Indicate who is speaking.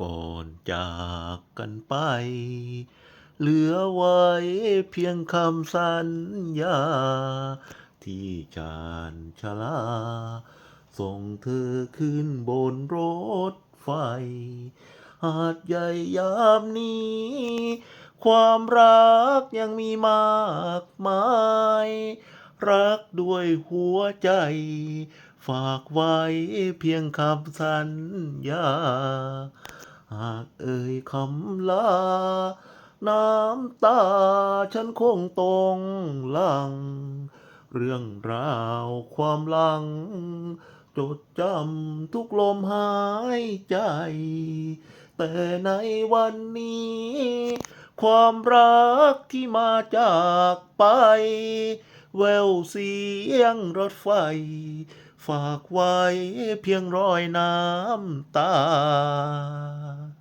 Speaker 1: ก่อนจากกันไปเหลือไว้เพียงคำสัญญาที่จานชลาส่งเธอขึ้นบนรถไฟหาดใหญ่ยามนี้ความรักยังมีมากมายรักด้วยหัวใจฝากไว้เพียงคำสัญญา หากเอ่ยคำลาน้ำตาฉันคงต้องหลังเรื่องราวความหลังจดจำทุกลมหายใจแต่ในวันนี้ความรักที่มาจากไปแววเสียงรถไฟฝากไว้เพียงรอยน้ำตา